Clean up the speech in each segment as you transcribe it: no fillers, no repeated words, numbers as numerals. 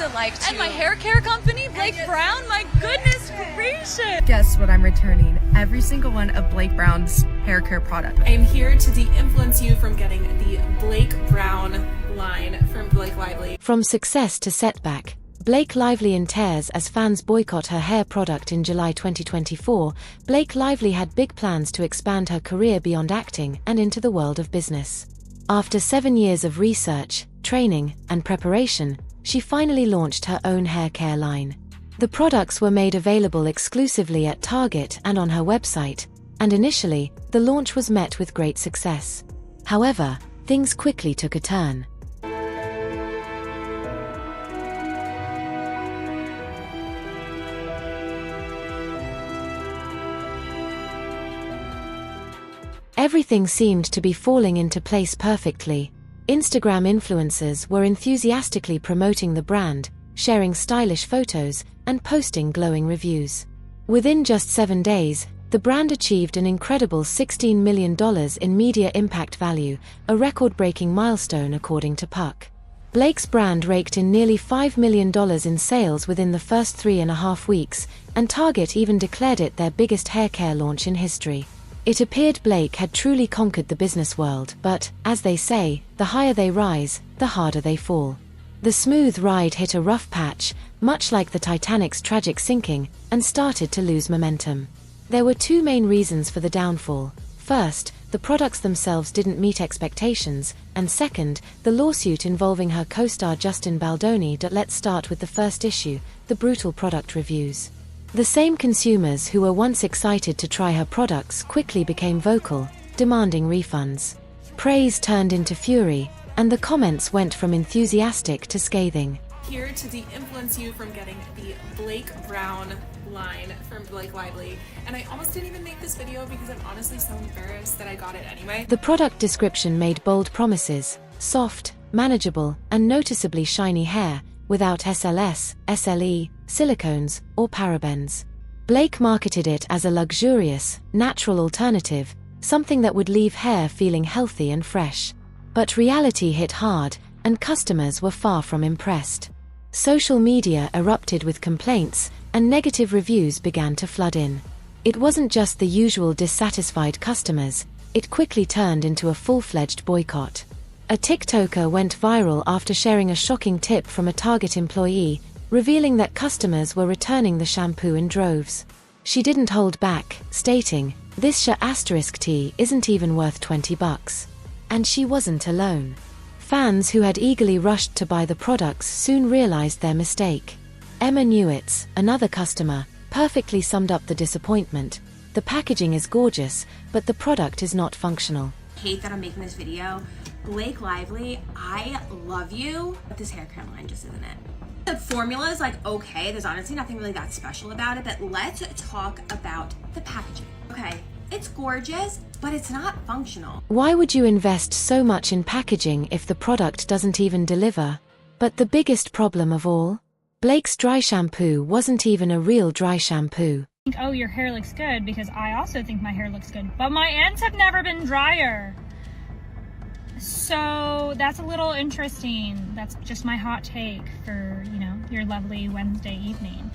it like to... And my hair care company, Blake Brown, my goodness gracious. Guess what I'm returning? Every single one of Blake Brown's hair care products. I am here to de-influence you from getting the Blake Brown line from Blake Lively. From success to setback, Blake Lively in tears as fans boycott her hair product in July 2024. Blake Lively had big plans to expand her career beyond acting and into the world of business. After 7 years of research, training, and preparation, she finally launched her own hair care line. The products were made available exclusively at Target and on her website, and initially, the launch was met with great success. However, things quickly took a turn. Everything seemed to be falling into place perfectly. Instagram influencers were enthusiastically promoting the brand, sharing stylish photos, and posting glowing reviews. Within just 7 days, the brand achieved an incredible $16 million in media impact value, a record-breaking milestone according to Puck. Blake's brand raked in nearly $5 million in sales within the first 3.5 weeks, and Target even declared it their biggest hair care launch in history. It appeared Blake had truly conquered the business world, but, as they say, the higher they rise, the harder they fall. The smooth ride hit a rough patch, much like the Titanic's tragic sinking, and started to lose momentum. There were 2 main reasons for the downfall. First, the products themselves didn't meet expectations, and second, the lawsuit involving her co-star Justin Baldoni. Let's start with the first issue, the brutal product reviews. The same consumers who were once excited to try her products quickly became vocal, demanding refunds. Praise turned into fury, and the comments went from enthusiastic to scathing. Here to de-influence you from getting the Blake Brown line from Blake Lively. And I almost didn't even make this video because I'm honestly so embarrassed that I got it anyway. The product description made bold promises: soft, manageable, and noticeably shiny hair, without SLS, SLE, silicones, or parabens. Blake marketed it as a luxurious, natural alternative, something that would leave hair feeling healthy and fresh. But reality hit hard, and customers were far from impressed. Social media erupted with complaints, and negative reviews began to flood in. It wasn't just the usual dissatisfied customers, it quickly turned into a full-fledged boycott. A TikToker went viral after sharing a shocking tip from a Target employee, revealing that customers were returning the shampoo in droves. She didn't hold back, stating, "This *T isn't even worth $20. And she wasn't alone. Fans who had eagerly rushed to buy the products soon realized their mistake. Emma Newitz, another customer, perfectly summed up the disappointment. "The packaging is gorgeous, but the product is not functional." I hate that I'm making this video. Blake Lively, I love you, but this hair care line just isn't it. The formula is like, okay, there's honestly nothing really that special about it, but let's talk about the packaging. Okay, it's gorgeous, but it's not functional. Why would you invest so much in packaging if the product doesn't even deliver? But the biggest problem of all? Blake's dry shampoo wasn't even a real dry shampoo. Oh, your hair looks good, because I also think my hair looks good, but my ends have never been drier. So that's a little interesting. That's just my hot take for, your lovely Wednesday evening.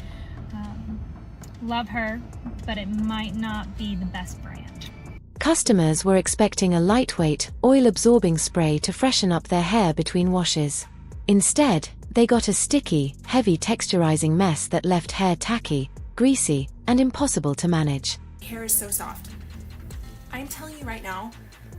Love her, but it might not be the best brand. Customers were expecting a lightweight, oil-absorbing spray to freshen up their hair between washes. Instead, they got a sticky, heavy texturizing mess that left hair tacky, greasy, and impossible to manage. Hair is so soft. I'm telling you right now,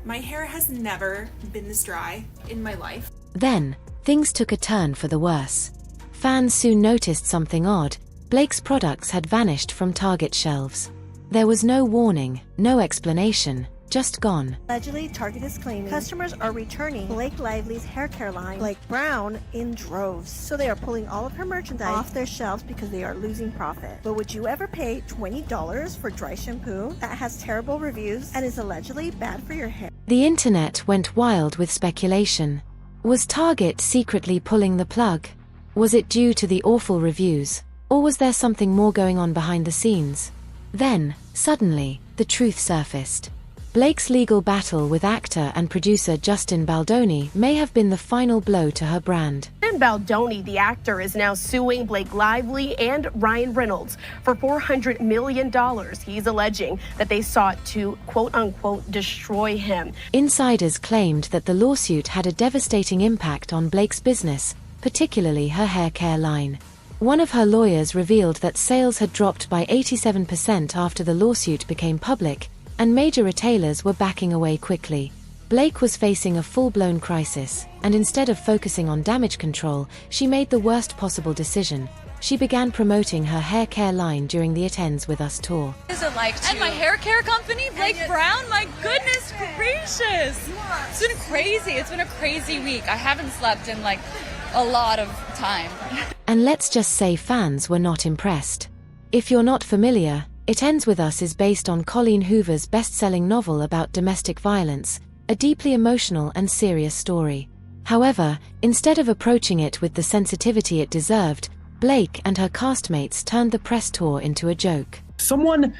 my hair has never been this dry in my life. Then, things took a turn for the worse. Fans soon noticed something odd. Blake's products had vanished from Target shelves. There was no warning, no explanation, just gone. Allegedly, Target is claiming customers are returning Blake Lively's hair care line, Blake Brown, in droves. So they are pulling all of her merchandise off their shelves because they are losing profit. But would you ever pay $20 for dry shampoo that has terrible reviews and is allegedly bad for your hair? The internet went wild with speculation. Was Target secretly pulling the plug? Was it due to the awful reviews? Or was there something more going on behind the scenes? Then, suddenly, the truth surfaced. Blake's legal battle with actor and producer Justin Baldoni may have been the final blow to her brand. Justin Baldoni, the actor, is now suing Blake Lively and Ryan Reynolds for $400 million. He's alleging that they sought to, quote-unquote, destroy him. Insiders claimed that the lawsuit had a devastating impact on Blake's business, particularly her hair care line. One of her lawyers revealed that sales had dropped by 87% after the lawsuit became public, and major retailers were backing away quickly. Blake was facing a full-blown crisis, and instead of focusing on damage control, she made the worst possible decision. She began promoting her hair care line during the It Ends With Us tour. And my hair care company, Blake Brown, my goodness gracious. It's been crazy. It's been a crazy week. I haven't slept in like a lot of time. And let's just say fans were not impressed. If you're not familiar, It Ends With Us is based on Colleen Hoover's best-selling novel about domestic violence, a deeply emotional and serious story. However, instead of approaching it with the sensitivity it deserved, Blake and her castmates turned the press tour into a joke. Someone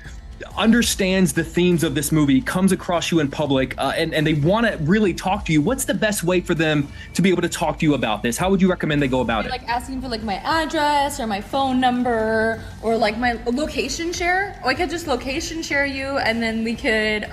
understands the themes of this movie, comes across you in public, and they want to really talk to you. What's the best way for them to be able to talk to you about this? How would you recommend they go about it? Like asking for like my address or my phone number or like my location share. Or I could just location share you and then we could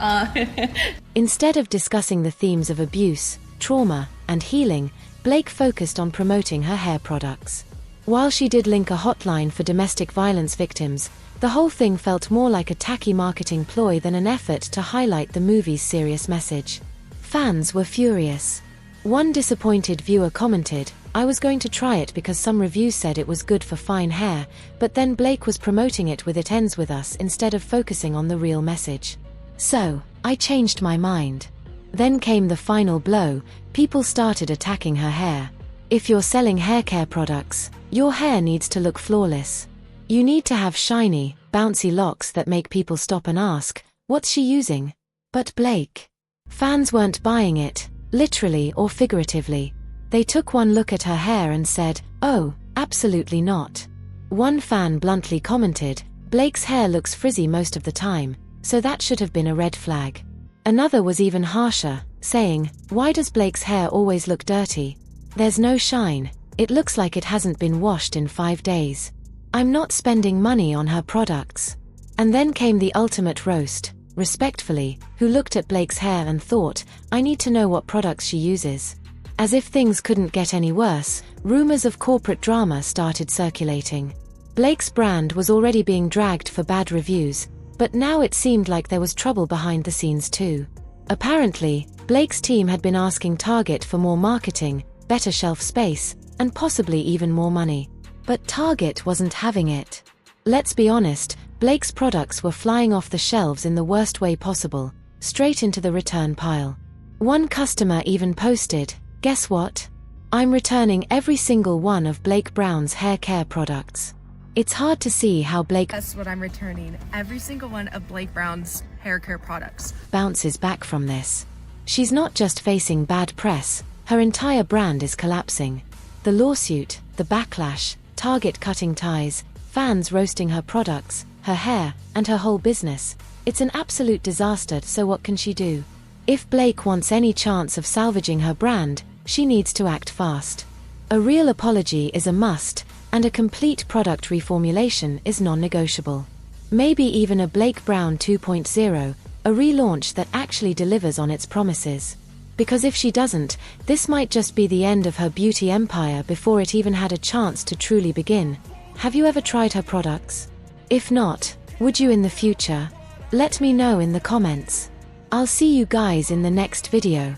Instead of discussing the themes of abuse, trauma, and healing, Blake focused on promoting her hair products. While she did link a hotline for domestic violence victims, the whole thing felt more like a tacky marketing ploy than an effort to highlight the movie's serious message. Fans were furious. One disappointed viewer commented, "I was going to try it because some reviews said it was good for fine hair, but then Blake was promoting it with It Ends With Us instead of focusing on the real message. So, I changed my mind." Then came the final blow. People started attacking her hair. If you're selling hair care products, your hair needs to look flawless. You need to have shiny, bouncy locks that make people stop and ask, "What's she using?" But Blake. Fans weren't buying it, literally or figuratively. They took one look at her hair and said, "Oh, absolutely not." One fan bluntly commented, "Blake's hair looks frizzy most of the time, so that should have been a red flag." Another was even harsher, saying, "Why does Blake's hair always look dirty? There's no shine. It looks like it hasn't been washed in 5 days. I'm not spending money on her products." And then came the ultimate roast, respectfully, who looked at Blake's hair and thought, "I need to know what products she uses." As if things couldn't get any worse, rumors of corporate drama started circulating. Blake's brand was already being dragged for bad reviews, but now it seemed like there was trouble behind the scenes too. Apparently, Blake's team had been asking Target for more marketing, better shelf space, and possibly even more money. But Target wasn't having it. Let's be honest, Blake's products were flying off the shelves in the worst way possible, straight into the return pile. One customer even posted, "Guess what? I'm returning every single one of Blake Brown's hair care products." It's hard to see how Blake That's what I'm returning. Every single one of Blake Brown's hair care products. bounces back from this. She's not just facing bad press, her entire brand is collapsing. The lawsuit, the backlash, Target cutting ties, fans roasting her products, her hair, and her whole business. It's an absolute disaster, so what can she do? If Blake wants any chance of salvaging her brand, she needs to act fast. A real apology is a must, and a complete product reformulation is non-negotiable. Maybe even a Blake Brown 2.0, a relaunch that actually delivers on its promises. Because if she doesn't, this might just be the end of her beauty empire before it even had a chance to truly begin. Have you ever tried her products? If not, would you in the future? Let me know in the comments. I'll see you guys in the next video.